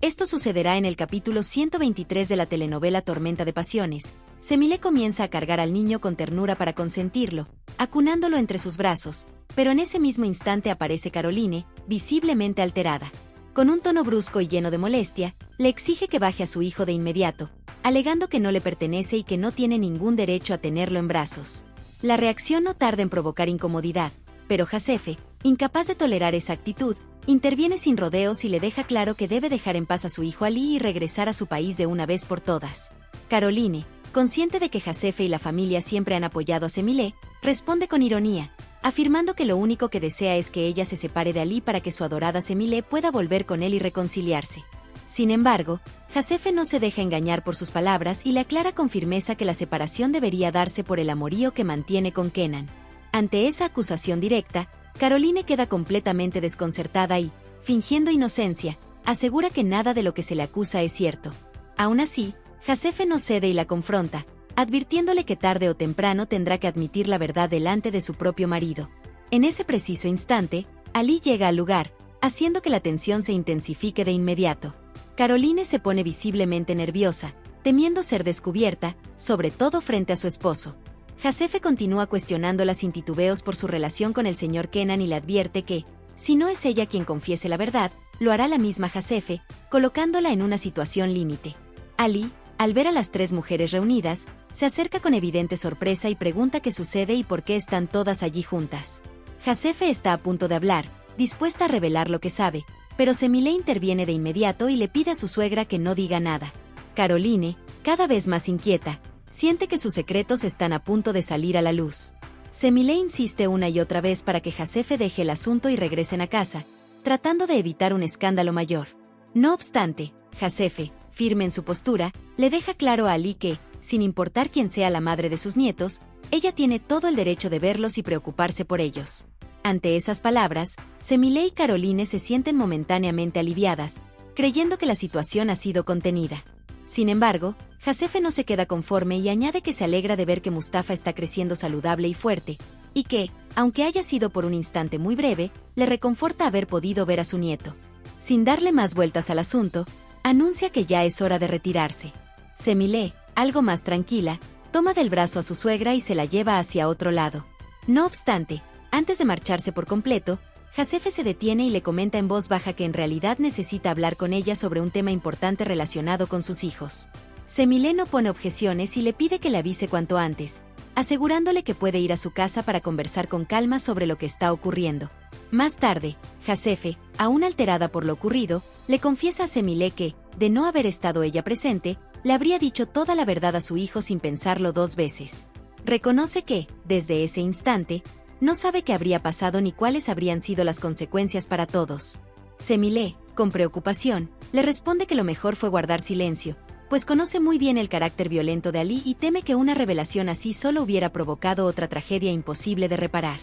Esto sucederá en el capítulo 123 de la telenovela Tormenta de Pasiones. Semilé comienza a cargar al niño con ternura para consentirlo, acunándolo entre sus brazos, pero en ese mismo instante aparece Caroline, visiblemente alterada. Con un tono brusco y lleno de molestia, le exige que baje a su hijo de inmediato, alegando que no le pertenece y que no tiene ningún derecho a tenerlo en brazos. La reacción no tarda en provocar incomodidad, pero Jacefe, incapaz de tolerar esa actitud, interviene sin rodeos y le deja claro que debe dejar en paz a su hijo Ali y regresar a su país de una vez por todas. Caroline, consciente de que Jacefe y la familia siempre han apoyado a Semilé, responde con ironía, afirmando que lo único que desea es que ella se separe de Ali para que su adorada Semilé pueda volver con él y reconciliarse. Sin embargo, Jacefe no se deja engañar por sus palabras y le aclara con firmeza que la separación debería darse por el amorío que mantiene con Kenan. Ante esa acusación directa, Caroline queda completamente desconcertada y, fingiendo inocencia, asegura que nada de lo que se le acusa es cierto. Aún así, Jacefe no cede y la confronta, advirtiéndole que tarde o temprano tendrá que admitir la verdad delante de su propio marido. En ese preciso instante, Ali llega al lugar, haciendo que la tensión se intensifique de inmediato. Caroline se pone visiblemente nerviosa, temiendo ser descubierta, sobre todo frente a su esposo. Jacefe continúa cuestionándola sin titubeos por su relación con el señor Kenan y le advierte que, si no es ella quien confiese la verdad, lo hará la misma Jacefe, colocándola en una situación límite. Ali, al ver a las tres mujeres reunidas, se acerca con evidente sorpresa y pregunta qué sucede y por qué están todas allí juntas. Jacefe está a punto de hablar, dispuesta a revelar lo que sabe, pero Semilé interviene de inmediato y le pide a su suegra que no diga nada. Caroline, cada vez más inquieta, siente que sus secretos están a punto de salir a la luz. Semilé insiste una y otra vez para que Jacefe deje el asunto y regresen a casa, tratando de evitar un escándalo mayor. No obstante, Jacefe, firme en su postura, le deja claro a Ali que, sin importar quién sea la madre de sus nietos, ella tiene todo el derecho de verlos y preocuparse por ellos. Ante esas palabras, Semilé y Caroline se sienten momentáneamente aliviadas, creyendo que la situación ha sido contenida. Sin embargo, Jacefe no se queda conforme y añade que se alegra de ver que Mustafa está creciendo saludable y fuerte, y que, aunque haya sido por un instante muy breve, le reconforta haber podido ver a su nieto. Sin darle más vueltas al asunto, anuncia que ya es hora de retirarse. Semilé, algo más tranquila, toma del brazo a su suegra y se la lleva hacia otro lado. No obstante, antes de marcharse por completo, Jacefe se detiene y le comenta en voz baja que en realidad necesita hablar con ella sobre un tema importante relacionado con sus hijos. Semilé no pone objeciones y le pide que le avise cuanto antes, asegurándole que puede ir a su casa para conversar con calma sobre lo que está ocurriendo. Más tarde, Jacefe, aún alterada por lo ocurrido, le confiesa a Semilé que, de no haber estado ella presente, le habría dicho toda la verdad a su hijo sin pensarlo dos veces. Reconoce que, desde ese instante, no sabe qué habría pasado ni cuáles habrían sido las consecuencias para todos. Semilé, con preocupación, le responde que lo mejor fue guardar silencio, pues conoce muy bien el carácter violento de Ali y teme que una revelación así solo hubiera provocado otra tragedia imposible de reparar.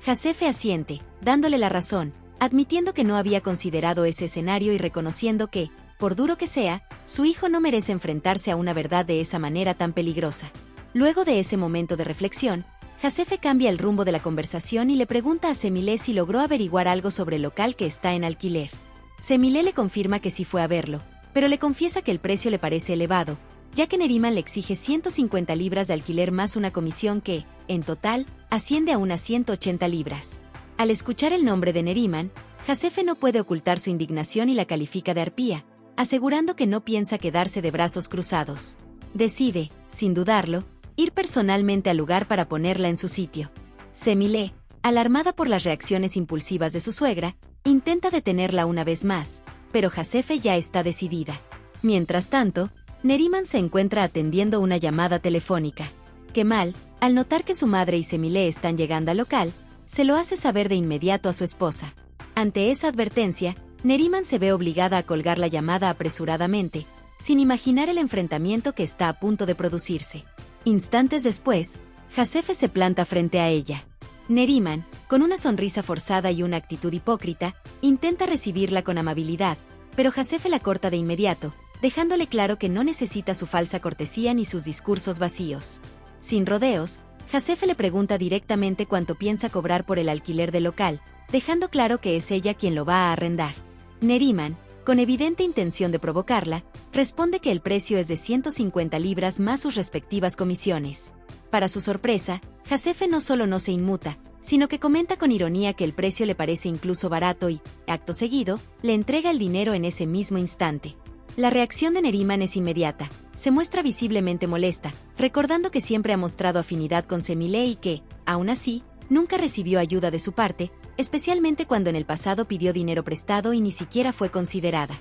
Jacefe asiente, dándole la razón, admitiendo que no había considerado ese escenario y reconociendo que, por duro que sea, su hijo no merece enfrentarse a una verdad de esa manera tan peligrosa. Luego de ese momento de reflexión, Jacefe cambia el rumbo de la conversación y le pregunta a Semilé si logró averiguar algo sobre el local que está en alquiler. Semilé le confirma que sí fue a verlo, pero le confiesa que el precio le parece elevado, ya que Neriman le exige 150 libras de alquiler más una comisión que, en total, asciende a unas 180 libras. Al escuchar el nombre de Neriman, Jacefe no puede ocultar su indignación y la califica de arpía, asegurando que no piensa quedarse de brazos cruzados. Decide, sin dudarlo, ir personalmente al lugar para ponerla en su sitio. Semilé, alarmada por las reacciones impulsivas de su suegra, intenta detenerla una vez más, pero Jacefe ya está decidida. Mientras tanto, Neriman se encuentra atendiendo una llamada telefónica. Kemal, al notar que su madre y Semilé están llegando al local, se lo hace saber de inmediato a su esposa. Ante esa advertencia, Neriman se ve obligada a colgar la llamada apresuradamente, sin imaginar el enfrentamiento que está a punto de producirse. Instantes después, Jacefe se planta frente a ella. Neriman, con una sonrisa forzada y una actitud hipócrita, intenta recibirla con amabilidad, pero Jacefe la corta de inmediato, dejándole claro que no necesita su falsa cortesía ni sus discursos vacíos. Sin rodeos, Jacefe le pregunta directamente cuánto piensa cobrar por el alquiler del local, dejando claro que es ella quien lo va a arrendar. Neriman, con evidente intención de provocarla, responde que el precio es de 150 libras más sus respectivas comisiones. Para su sorpresa, Jasefe no solo no se inmuta, sino que comenta con ironía que el precio le parece incluso barato y, acto seguido, le entrega el dinero en ese mismo instante. La reacción de Neriman es inmediata. Se muestra visiblemente molesta, recordando que siempre ha mostrado afinidad con Semile y que, aún así, nunca recibió ayuda de su parte, especialmente cuando en el pasado pidió dinero prestado y ni siquiera fue considerada.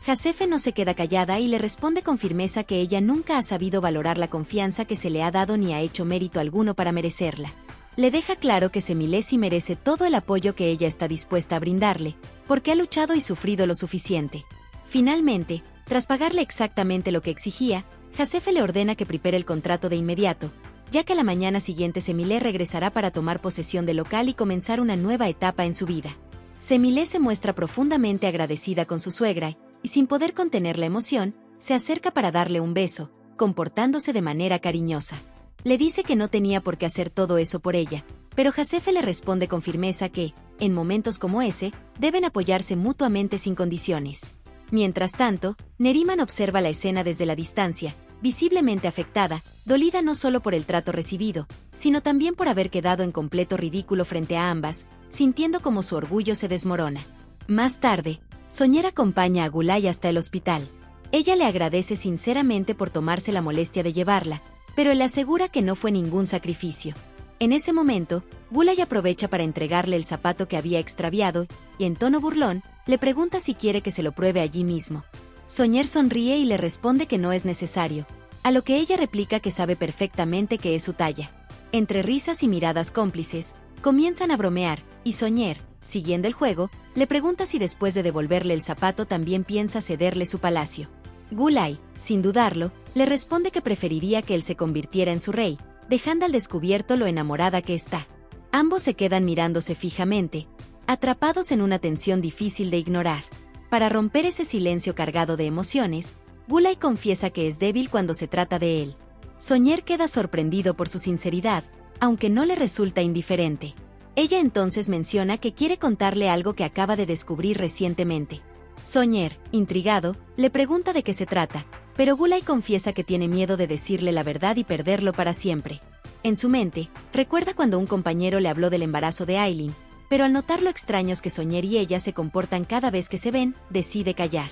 Jasefe no se queda callada y le responde con firmeza que ella nunca ha sabido valorar la confianza que se le ha dado ni ha hecho mérito alguno para merecerla. Le deja claro que Semile sí merece todo el apoyo que ella está dispuesta a brindarle, porque ha luchado y sufrido lo suficiente. Finalmente, tras pagarle exactamente lo que exigía, Jasefe le ordena que prepare el contrato de inmediato, ya que a la mañana siguiente Semile regresará para tomar posesión del local y comenzar una nueva etapa en su vida. Semile se muestra profundamente agradecida con su suegra y, sin poder contener la emoción, se acerca para darle un beso, comportándose de manera cariñosa. Le dice que no tenía por qué hacer todo eso por ella, pero Jasefe le responde con firmeza que, en momentos como ese, deben apoyarse mutuamente sin condiciones. Mientras tanto, Neriman observa la escena desde la distancia, visiblemente afectada, dolida no solo por el trato recibido, sino también por haber quedado en completo ridículo frente a ambas, sintiendo como su orgullo se desmorona. Más tarde, Soñer acompaña a Gulay hasta el hospital. Ella le agradece sinceramente por tomarse la molestia de llevarla, pero él asegura que no fue ningún sacrificio. En ese momento, Gulay aprovecha para entregarle el zapato que había extraviado y, en tono burlón, le pregunta si quiere que se lo pruebe allí mismo. Soñer sonríe y le responde que no es necesario, a lo que ella replica que sabe perfectamente que es su talla. Entre risas y miradas cómplices, comienzan a bromear, y Soñer, siguiendo el juego, le pregunta si después de devolverle el zapato también piensa cederle su palacio. Gulay, sin dudarlo, le responde que preferiría que él se convirtiera en su rey, dejando al descubierto lo enamorada que está. Ambos se quedan mirándose fijamente, atrapados en una tensión difícil de ignorar. Para romper ese silencio cargado de emociones, Gulay confiesa que es débil cuando se trata de él. Soñer queda sorprendido por su sinceridad, aunque no le resulta indiferente. Ella entonces menciona que quiere contarle algo que acaba de descubrir recientemente. Soñer, intrigado, le pregunta de qué se trata, pero Gulay confiesa que tiene miedo de decirle la verdad y perderlo para siempre. En su mente, recuerda cuando un compañero le habló del embarazo de Aileen, pero al notar lo extraños que Soñer y ella se comportan cada vez que se ven, decide callar.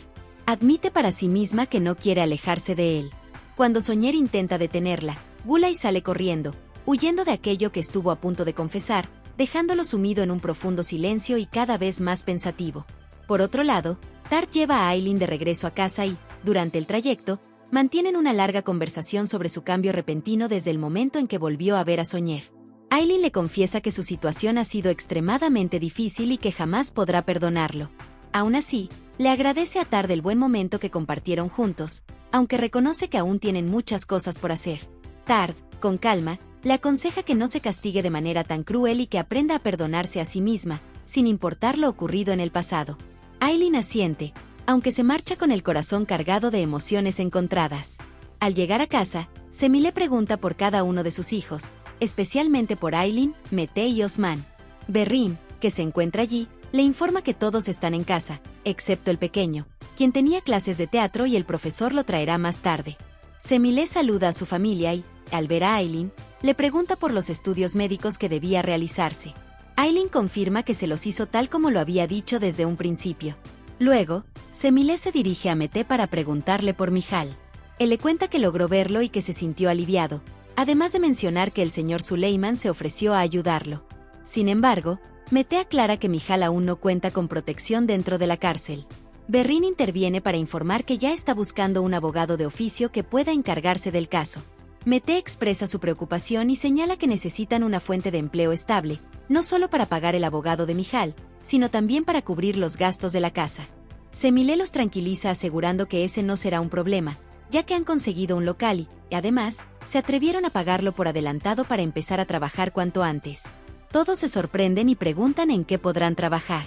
Admite para sí misma que no quiere alejarse de él. Cuando Soñer intenta detenerla, Gulay sale corriendo, huyendo de aquello que estuvo a punto de confesar, dejándolo sumido en un profundo silencio y cada vez más pensativo. Por otro lado, Tart lleva a Aileen de regreso a casa y, durante el trayecto, mantienen una larga conversación sobre su cambio repentino desde el momento en que volvió a ver a Soñer. Aileen le confiesa que su situación ha sido extremadamente difícil y que jamás podrá perdonarlo. Aún así, le agradece a Tart el buen momento que compartieron juntos, aunque reconoce que aún tienen muchas cosas por hacer. Tart, con calma, le aconseja que no se castigue de manera tan cruel y que aprenda a perdonarse a sí misma, sin importar lo ocurrido en el pasado. Aileen asiente, aunque se marcha con el corazón cargado de emociones encontradas. Al llegar a casa, Semile pregunta por cada uno de sus hijos, especialmente por Aileen, Mete y Osman. Berrin, que se encuentra allí, le informa que todos están en casa, excepto el pequeño, quien tenía clases de teatro y el profesor lo traerá más tarde. Semile saluda a su familia y, al ver a Aileen, le pregunta por los estudios médicos que debía realizarse. Aileen confirma que se los hizo tal como lo había dicho desde un principio. Luego, Semile se dirige a Mete para preguntarle por Mijal. Él le cuenta que logró verlo y que se sintió aliviado, además de mencionar que el señor Suleiman se ofreció a ayudarlo. Sin embargo, Mete aclara que Mijal aún no cuenta con protección dentro de la cárcel. Berrin interviene para informar que ya está buscando un abogado de oficio que pueda encargarse del caso. Mete expresa su preocupación y señala que necesitan una fuente de empleo estable, no solo para pagar el abogado de Mijal, sino también para cubrir los gastos de la casa. Semile los tranquiliza asegurando que ese no será un problema, ya que han conseguido un local y, además, se atrevieron a pagarlo por adelantado para empezar a trabajar cuanto antes. Todos se sorprenden y preguntan en qué podrán trabajar.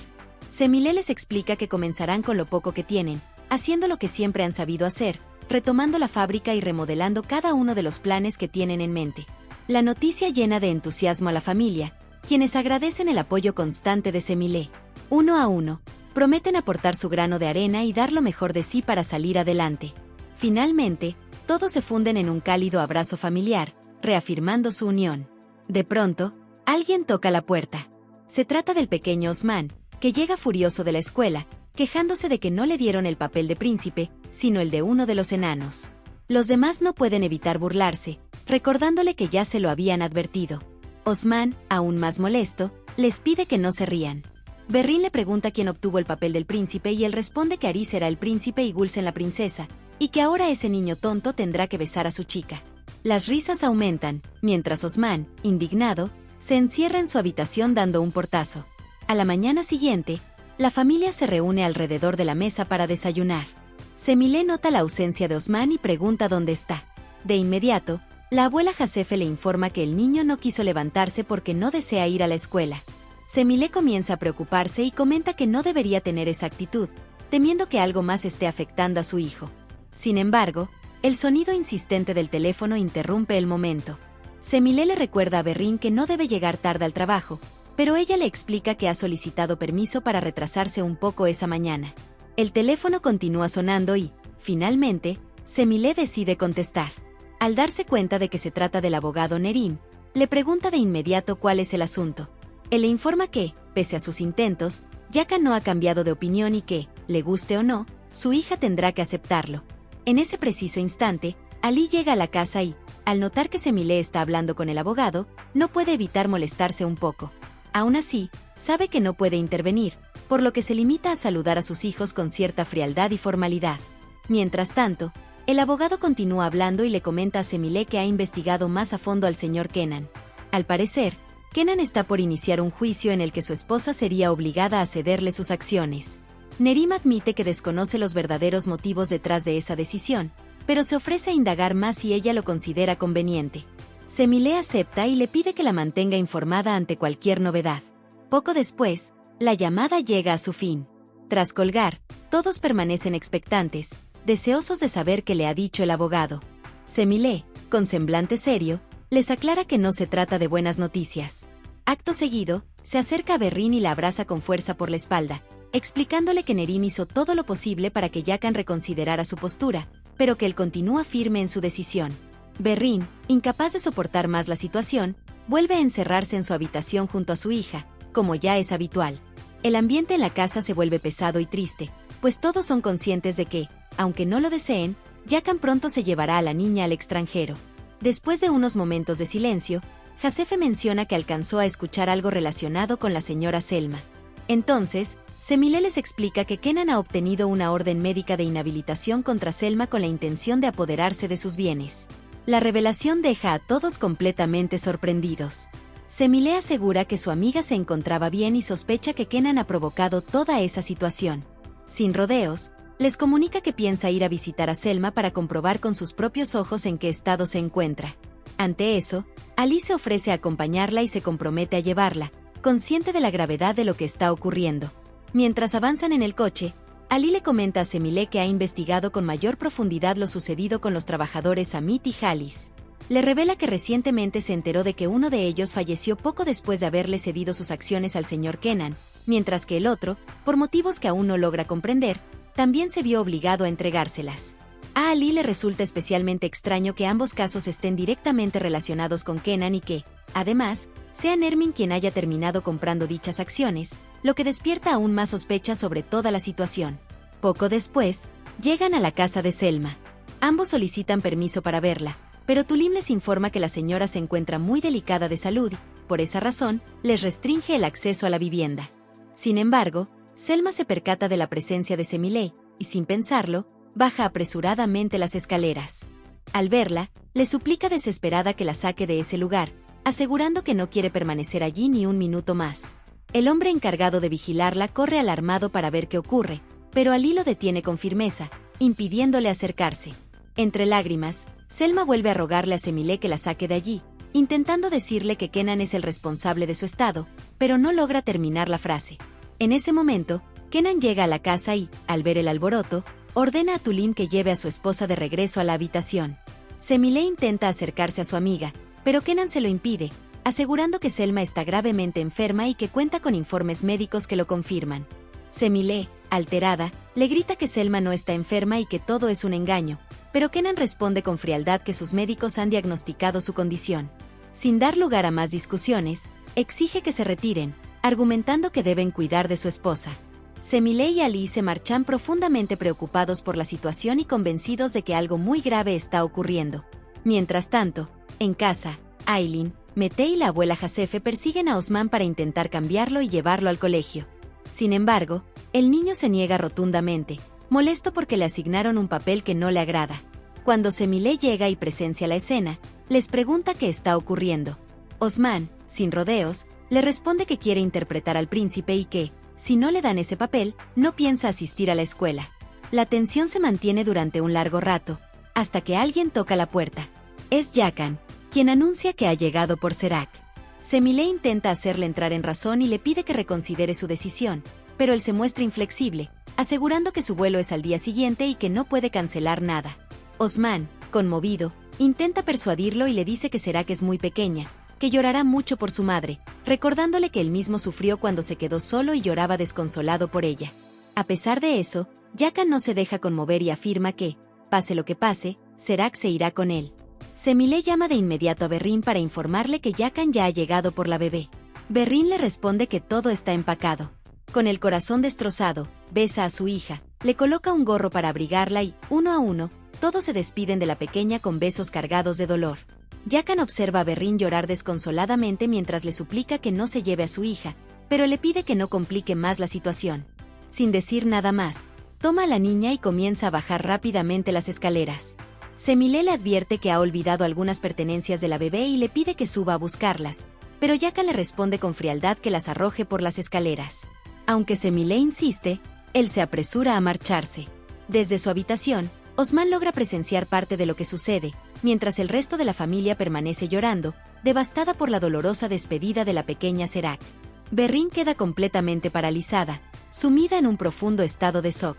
Semile les explica que comenzarán con lo poco que tienen, haciendo lo que siempre han sabido hacer, retomando la fábrica y remodelando cada uno de los planes que tienen en mente. La noticia llena de entusiasmo a la familia, quienes agradecen el apoyo constante de Semile. Uno a uno, Prometen aportar su grano de arena y dar lo mejor de sí para salir adelante. Finalmente, todos se funden en un cálido abrazo familiar, reafirmando su unión. De pronto, alguien toca la puerta. Se trata del pequeño Osman, que llega furioso de la escuela, quejándose de que no le dieron el papel de príncipe, sino el de uno de los enanos. Los demás no pueden evitar burlarse, recordándole que ya se lo habían advertido. Osman, aún más molesto, les pide que no se rían. Berrín le pregunta quién obtuvo el papel del príncipe y él responde que Aris era el príncipe y Gulsen la princesa, y que ahora ese niño tonto tendrá que besar a su chica. Las risas aumentan, mientras Osman, indignado, se encierra en su habitación dando un portazo. A la mañana siguiente, la familia se reúne alrededor de la mesa para desayunar. Semilé nota la ausencia de Osman y pregunta dónde está. De inmediato, la abuela Jasefe le informa que el niño no quiso levantarse porque no desea ir a la escuela. Semilé comienza a preocuparse y comenta que no debería tener esa actitud, temiendo que algo más esté afectando a su hijo. Sin embargo, el sonido insistente del teléfono interrumpe el momento. Semilé le recuerda a Berrín que no debe llegar tarde al trabajo, pero ella le explica que ha solicitado permiso para retrasarse un poco esa mañana. El teléfono continúa sonando y, finalmente, Semilé decide contestar. Al darse cuenta de que se trata del abogado Nerim, le pregunta de inmediato cuál es el asunto. Él le informa que, pese a sus intentos, Yaka no ha cambiado de opinión y que, le guste o no, su hija tendrá que aceptarlo. En ese preciso instante, Ali llega a la casa y, al notar que Semilé está hablando con el abogado, no puede evitar molestarse un poco. Aún así, sabe que no puede intervenir, por lo que se limita a saludar a sus hijos con cierta frialdad y formalidad. Mientras tanto, el abogado continúa hablando y le comenta a Semilé que ha investigado más a fondo al señor Kenan. Al parecer, Kenan está por iniciar un juicio en el que su esposa sería obligada a cederle sus acciones. Nerim admite que desconoce los verdaderos motivos detrás de esa decisión, pero se ofrece a indagar más si ella lo considera conveniente. Semilé acepta y le pide que la mantenga informada ante cualquier novedad. Poco después, la llamada llega a su fin. Tras colgar, todos permanecen expectantes, deseosos de saber qué le ha dicho el abogado. Semilé, con semblante serio, les aclara que no se trata de buenas noticias. Acto seguido, se acerca a Berrín y la abraza con fuerza por la espalda, explicándole que Nerim hizo todo lo posible para que Yakan reconsiderara su postura, pero que él continúa firme en su decisión. Berrín, incapaz de soportar más la situación, vuelve a encerrarse en su habitación junto a su hija, como ya es habitual. El ambiente en la casa se vuelve pesado y triste, pues todos son conscientes de que, aunque no lo deseen, Yakan pronto se llevará a la niña al extranjero. Después de unos momentos de silencio, Jasefe menciona que alcanzó a escuchar algo relacionado con la señora Selma. Entonces, Semilé les explica que Kenan ha obtenido una orden médica de inhabilitación contra Selma con la intención de apoderarse de sus bienes. La revelación deja a todos completamente sorprendidos. Semilé asegura que su amiga se encontraba bien y sospecha que Kenan ha provocado toda esa situación. Sin rodeos, les comunica que piensa ir a visitar a Selma para comprobar con sus propios ojos en qué estado se encuentra. Ante eso, Ali se ofrece a acompañarla y se compromete a llevarla, consciente de la gravedad de lo que está ocurriendo. Mientras avanzan en el coche, Ali le comenta a Semilé que ha investigado con mayor profundidad lo sucedido con los trabajadores Amit y Halis. Le revela que recientemente se enteró de que uno de ellos falleció poco después de haberle cedido sus acciones al señor Kenan, mientras que el otro, por motivos que aún no logra comprender, también se vio obligado a entregárselas. A Ali le resulta especialmente extraño que ambos casos estén directamente relacionados con Kenan y que, además, sea Nermin quien haya terminado comprando dichas acciones, lo que despierta aún más sospechas sobre toda la situación. Poco después, llegan a la casa de Selma. Ambos solicitan permiso para verla, pero Tulim les informa que la señora se encuentra muy delicada de salud y, por esa razón, les restringe el acceso a la vivienda. Sin embargo, Selma se percata de la presencia de Semilé, y sin pensarlo, baja apresuradamente las escaleras. Al verla, le suplica desesperada que la saque de ese lugar, asegurando que no quiere permanecer allí ni un minuto más. El hombre encargado de vigilarla corre alarmado para ver qué ocurre, pero Ali lo detiene con firmeza, impidiéndole acercarse. Entre lágrimas, Selma vuelve a rogarle a Semilé que la saque de allí, intentando decirle que Kenan es el responsable de su estado, pero no logra terminar la frase. En ese momento, Kenan llega a la casa y, al ver el alboroto, ordena a Tulim que lleve a su esposa de regreso a la habitación. Semilé intenta acercarse a su amiga, pero Kenan se lo impide, asegurando que Selma está gravemente enferma y que cuenta con informes médicos que lo confirman. Semile, alterada, le grita que Selma no está enferma y que todo es un engaño, pero Kenan responde con frialdad que sus médicos han diagnosticado su condición. Sin dar lugar a más discusiones, exige que se retiren, argumentando que deben cuidar de su esposa. Semile y Ali se marchan profundamente preocupados por la situación y convencidos de que algo muy grave está ocurriendo. Mientras tanto, en casa, Aylin, Mete y la abuela Jasefe persiguen a Osman para intentar cambiarlo y llevarlo al colegio. Sin embargo, el niño se niega rotundamente, molesto porque le asignaron un papel que no le agrada. Cuando Semile llega y presencia la escena, les pregunta qué está ocurriendo. Osman, sin rodeos, le responde que quiere interpretar al príncipe y que, si no le dan ese papel, no piensa asistir a la escuela. La tensión se mantiene durante un largo rato, hasta que alguien toca la puerta. Es Yakan, quien anuncia que ha llegado por Serac. Semile intenta hacerle entrar en razón y le pide que reconsidere su decisión, pero él se muestra inflexible, asegurando que su vuelo es al día siguiente y que no puede cancelar nada. Osman, conmovido, intenta persuadirlo y le dice que Serac es muy pequeña, que llorará mucho por su madre, recordándole que él mismo sufrió cuando se quedó solo y lloraba desconsolado por ella. A pesar de eso, Yakan no se deja conmover y afirma que, pase lo que pase, Serac se irá con él. Semile llama de inmediato a Berrin para informarle que Yakan ya ha llegado por la bebé. Berrin le responde que todo está empacado. Con el corazón destrozado, besa a su hija, le coloca un gorro para abrigarla y, uno a uno, todos se despiden de la pequeña con besos cargados de dolor. Yakan observa a Berrin llorar desconsoladamente mientras le suplica que no se lleve a su hija, pero le pide que no complique más la situación. Sin decir nada más, toma a la niña y comienza a bajar rápidamente las escaleras. Semile le advierte que ha olvidado algunas pertenencias de la bebé y le pide que suba a buscarlas, pero Yakan le responde con frialdad que las arroje por las escaleras. Aunque Semile insiste, él se apresura a marcharse. Desde su habitación, Osman logra presenciar parte de lo que sucede, mientras el resto de la familia permanece llorando, devastada por la dolorosa despedida de la pequeña Serac. Berrin queda completamente paralizada, sumida en un profundo estado de shock.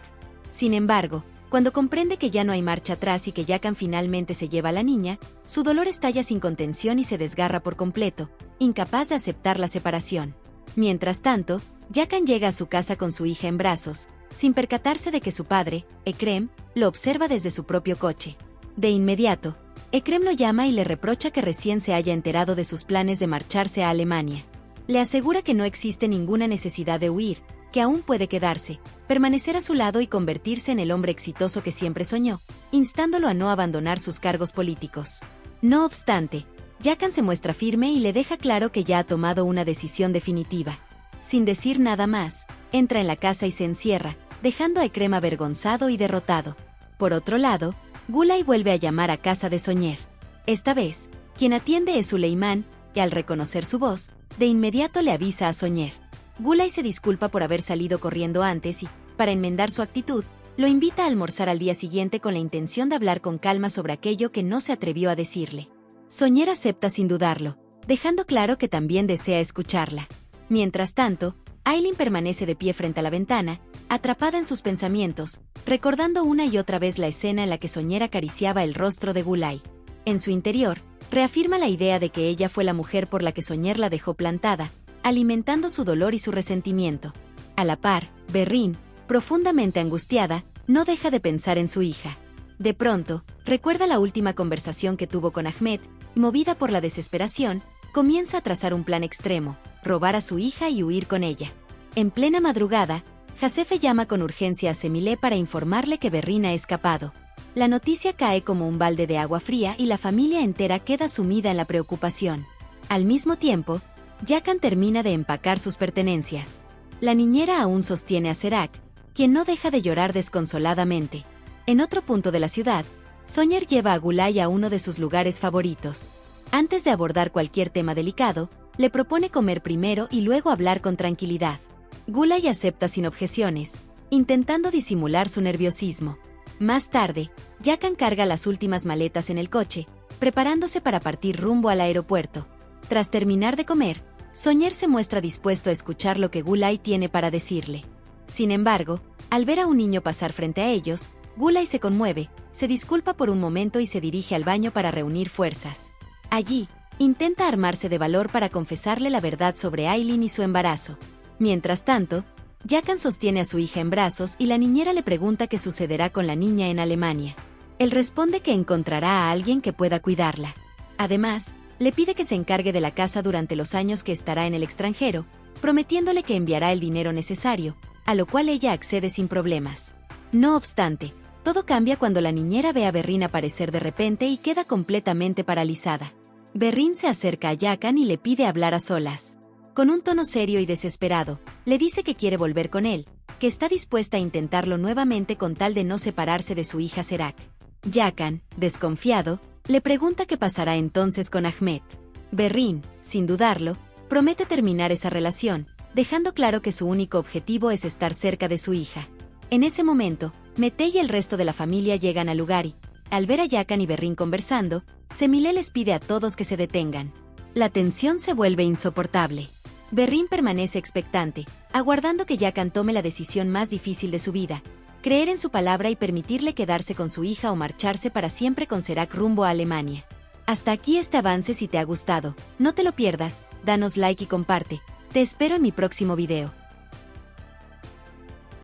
Sin embargo, cuando comprende que ya no hay marcha atrás y que Yakan finalmente se lleva a la niña, su dolor estalla sin contención y se desgarra por completo, incapaz de aceptar la separación. Mientras tanto, Yakan llega a su casa con su hija en brazos, sin percatarse de que su padre, Ekrem, lo observa desde su propio coche. De inmediato, Ekrem lo llama y le reprocha que recién se haya enterado de sus planes de marcharse a Alemania. Le asegura que no existe ninguna necesidad de huir, que aún puede quedarse, permanecer a su lado y convertirse en el hombre exitoso que siempre soñó, instándolo a no abandonar sus cargos políticos. No obstante, Yakan se muestra firme y le deja claro que ya ha tomado una decisión definitiva. Sin decir nada más, entra en la casa y se encierra, dejando a Ekrem avergonzado y derrotado. Por otro lado, Gulay vuelve a llamar a casa de Soñer. Esta vez, quien atiende es Suleimán, y al reconocer su voz, de inmediato le avisa a Soñer. Gulay se disculpa por haber salido corriendo antes y, para enmendar su actitud, lo invita a almorzar al día siguiente con la intención de hablar con calma sobre aquello que no se atrevió a decirle. Soñer acepta sin dudarlo, dejando claro que también desea escucharla. Mientras tanto, Aylin permanece de pie frente a la ventana, atrapada en sus pensamientos, recordando una y otra vez la escena en la que Soñer acariciaba el rostro de Gulay. En su interior, reafirma la idea de que ella fue la mujer por la que Soñer la dejó plantada, alimentando su dolor y su resentimiento. A la par, Berrin, profundamente angustiada, no deja de pensar en su hija. De pronto, recuerda la última conversación que tuvo con Ahmed, y movida por la desesperación, comienza a trazar un plan extremo, robar a su hija y huir con ella. En plena madrugada, Jasefe llama con urgencia a Semile para informarle que Berrin ha escapado. La noticia cae como un balde de agua fría y la familia entera queda sumida en la preocupación. Al mismo tiempo, Yakan termina de empacar sus pertenencias. La niñera aún sostiene a Serac, quien no deja de llorar desconsoladamente. En otro punto de la ciudad, Soñer lleva a Gulay a uno de sus lugares favoritos. Antes de abordar cualquier tema delicado, le propone comer primero y luego hablar con tranquilidad. Gulay acepta sin objeciones, intentando disimular su nerviosismo. Más tarde, Yakan carga las últimas maletas en el coche, preparándose para partir rumbo al aeropuerto. Tras terminar de comer, Soñer se muestra dispuesto a escuchar lo que Gulay tiene para decirle. Sin embargo, al ver a un niño pasar frente a ellos, Gulay se conmueve, se disculpa por un momento y se dirige al baño para reunir fuerzas. Allí, intenta armarse de valor para confesarle la verdad sobre Aylin y su embarazo. Mientras tanto, Yakan sostiene a su hija en brazos y la niñera le pregunta qué sucederá con la niña en Alemania. Él responde que encontrará a alguien que pueda cuidarla. Además, le pide que se encargue de la casa durante los años que estará en el extranjero, prometiéndole que enviará el dinero necesario, a lo cual ella accede sin problemas. No obstante, todo cambia cuando la niñera ve a Berrín aparecer de repente y queda completamente paralizada. Berrín se acerca a Yakan y le pide hablar a solas. Con un tono serio y desesperado, le dice que quiere volver con él, que está dispuesta a intentarlo nuevamente con tal de no separarse de su hija Serak. Yakan, desconfiado, le pregunta qué pasará entonces con Ahmet. Berrín, sin dudarlo, promete terminar esa relación, dejando claro que su único objetivo es estar cerca de su hija. En ese momento, Mete y el resto de la familia llegan al lugar y, al ver a Yakan y Berrín conversando, Cemile les pide a todos que se detengan. La tensión se vuelve insoportable. Berrín permanece expectante, aguardando que Yakan tome la decisión más difícil de su vida, creer en su palabra y permitirle quedarse con su hija o marcharse para siempre con Serak rumbo a Alemania. Hasta aquí este avance. Si te ha gustado, no te lo pierdas, danos like y comparte. Te espero en mi próximo video.